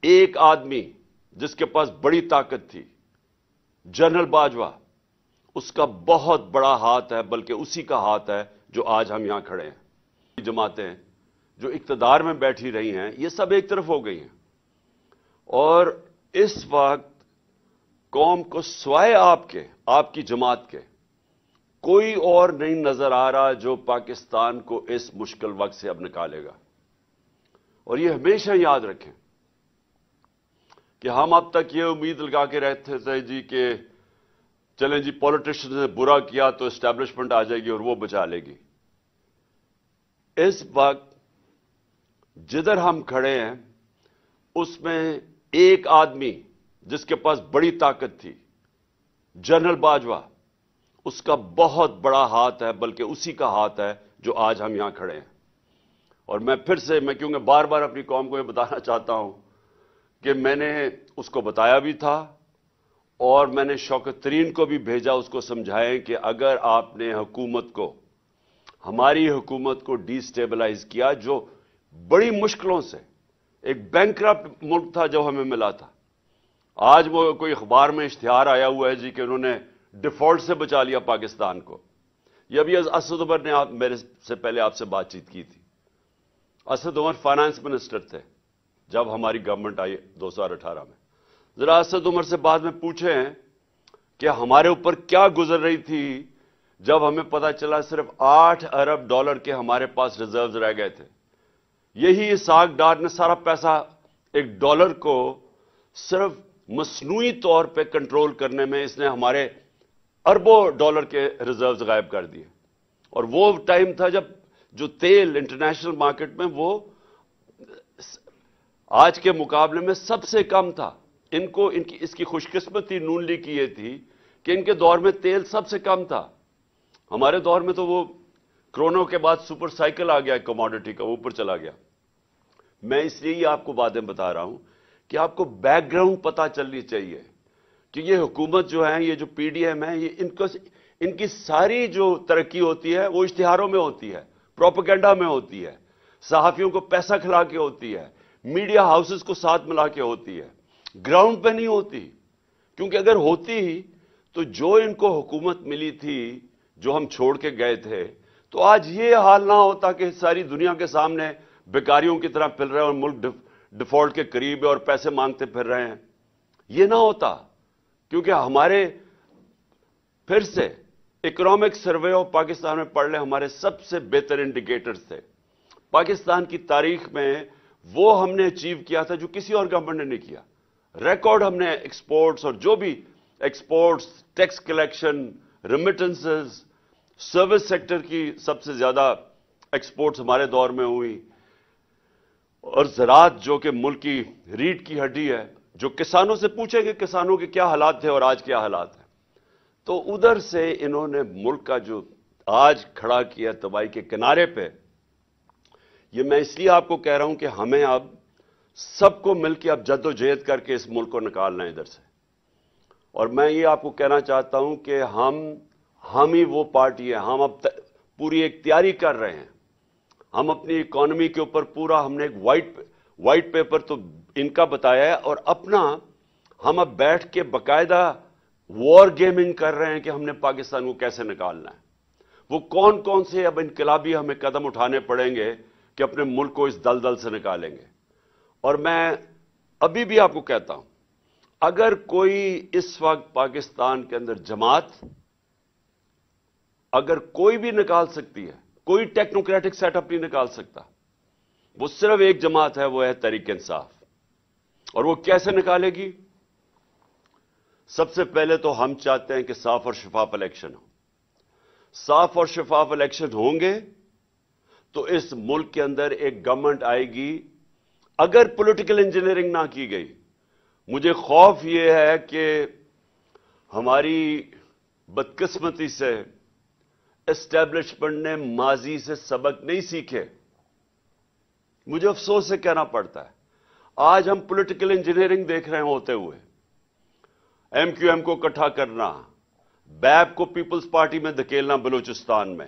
ایک آدمی جس کے پاس بڑی طاقت تھی، جنرل باجوہ، اس کا بہت بڑا ہاتھ ہے، بلکہ اسی کا ہاتھ ہے جو آج ہم یہاں کھڑے ہیں۔ جماعتیں جو اقتدار میں بیٹھی رہی ہیں یہ سب ایک طرف ہو گئی ہیں، اور اس وقت قوم کو سوائے آپ کی جماعت کے کوئی اور نہیں نظر آ رہا جو پاکستان کو اس مشکل وقت سے اب نکالے گا۔ اور یہ ہمیشہ یاد رکھیں کہ ہم اب تک یہ امید لگا کے رہتے تھے جی کہ چلیں جی پولیٹیشن نے برا کیا تو اسٹیبلشمنٹ آ جائے گی اور وہ بچا لے گی۔ اس وقت جدھر ہم کھڑے ہیں اس میں ایک آدمی جس کے پاس بڑی طاقت تھی، جنرل باجوہ، اس کا بہت بڑا ہاتھ ہے، بلکہ اسی کا ہاتھ ہے جو آج ہم یہاں کھڑے ہیں۔ اور میں پھر سے کیونکہ بار بار اپنی قوم کو یہ بتانا چاہتا ہوں کہ میں نے اس کو بتایا بھی تھا، اور میں نے شوکت ترین کو بھی بھیجا اس کو سمجھائیں کہ اگر آپ نے ہماری حکومت کو ڈی سٹیبلائز کیا، جو بڑی مشکلوں سے ایک بینکرپٹ ملک تھا جو ہمیں ملا تھا، آج وہ کوئی اخبار میں اشتہار آیا ہوا ہے جی کہ انہوں نے ڈیفالٹ سے بچا لیا پاکستان کو۔ یہ ابھی اسد عمر نے میرے سے پہلے آپ سے بات چیت کی تھی۔ اسد عمر فائنانس منسٹر تھے جب ہماری گورنمنٹ آئی 2018 میں۔ ذرا اسد عمر سے بعد میں پوچھیں کہ ہمارے اوپر کیا گزر رہی تھی جب ہمیں پتا چلا صرف $8 ارب کے ہمارے پاس ریزروز رہ گئے تھے۔ یہی اسحاق ڈار نے سارا پیسہ ایک ڈالر کو صرف مصنوعی طور پہ کنٹرول کرنے میں اس نے ہمارے اربوں ڈالر کے ریزروز غائب کر دیے۔ اور وہ ٹائم تھا جب جو تیل انٹرنیشنل مارکیٹ میں وہ آج کے مقابلے میں سب سے کم تھا۔ اس کی خوش قسمتی نون لیگ کی یہ تھی کہ ان کے دور میں تیل سب سے کم تھا۔ ہمارے دور میں تو وہ کرونا کے بعد سپر سائیکل آ گیا کموڈٹی کا، اوپر چلا گیا۔ میں اس لیے ہی آپ کو باتیں بتا رہا ہوں کہ آپ کو بیک گراؤنڈ پتا چلنی چاہیے کہ یہ حکومت جو ہے، یہ جو پی ڈی ایم ہے، ان کی ساری جو ترقی ہوتی ہے وہ اشتہاروں میں ہوتی ہے، پروپیگنڈا میں ہوتی ہے، صحافیوں کو پیسہ کھلا کے ہوتی ہے، میڈیا ہاؤسز کو ساتھ ملا کے ہوتی ہے، گراؤنڈ پہ نہیں ہوتی۔ کیونکہ اگر ہوتی تو جو ان کو حکومت ملی تھی، جو ہم چھوڑ کے گئے تھے، تو آج یہ حال نہ ہوتا کہ ساری دنیا کے سامنے بیکاریوں کی طرح پھر رہے ہیں اور ملک ڈیفالٹ کے قریب ہے اور پیسے مانگتے پھر رہے ہیں۔ یہ نہ ہوتا، کیونکہ ہمارے پھر سے اکنامک سروے آف پاکستان میں پڑھ لیں، ہمارے سب سے بہتر انڈیکیٹرز تھے پاکستان کی تاریخ میں۔ وہ ہم نے اچیو کیا تھا جو کسی اور گورنمنٹ نے نہیں کیا۔ ریکارڈ ہم نے ایکسپورٹس اور جو بھی exports, tax collection, remittances, service sector کی سب سے زیادہ ایکسپورٹس ہمارے دور میں ہوئی، اور زراعت جو کہ ملک کی ریڑھ کی ہڈی ہے، جو کسانوں سے پوچھے کہ کسانوں کے کیا حالات تھے اور آج کیا حالات ہیں، تو ادھر سے انہوں نے ملک کا جو آج کھڑا کیا تباہی کے کنارے پہ۔ یہ میں اس لیے آپ کو کہہ رہا ہوں کہ ہمیں اب سب کو مل کے اب جد و جہد کر کے اس ملک کو نکالنا ہے ادھر سے۔ اور میں یہ آپ کو کہنا چاہتا ہوں کہ ہم ہی وہ پارٹی ہے، ہم اب پوری ایک تیاری کر رہے ہیں۔ ہم اپنی اکانومی کے اوپر پورا ہم نے ایک وائٹ پیپر تو ان کا بتایا ہے، اور اپنا ہم اب بیٹھ کے باقاعدہ وار گیمنگ کر رہے ہیں کہ ہم نے پاکستان کو کیسے نکالنا ہے۔ وہ کون سے اب انقلابی ہمیں قدم اٹھانے پڑیں گے کہ اپنے ملک کو اس دلدل سے نکالیں گے۔ اور میں ابھی بھی آپ کو کہتا ہوں، اگر کوئی اس وقت پاکستان کے اندر جماعت اگر کوئی بھی نکال سکتی ہے، کوئی ٹیکنوکریٹک سیٹ اپ نہیں نکال سکتا، وہ صرف ایک جماعت ہے، وہ ہے تحریک انصاف۔ اور وہ کیسے نکالے گی؟ سب سے پہلے تو ہم چاہتے ہیں کہ صاف اور شفاف الیکشن ہو۔ صاف اور شفاف الیکشن ہوں گے تو اس ملک کے اندر ایک گورنمنٹ آئے گی۔ اگر پولیٹیکل انجینئرنگ نہ کی گئی، مجھے خوف یہ ہے کہ ہماری بدقسمتی سے اسٹیبلشمنٹ نے ماضی سے سبق نہیں سیکھے۔ مجھے افسوس سے کہنا پڑتا ہے، آج ہم پولیٹیکل انجینئرنگ دیکھ رہے ہیں ہوتے ہوئے۔ ایم کیو ایم کو اکٹھا کرنا، بیپ کو پیپلز پارٹی میں دھکیلنا بلوچستان میں،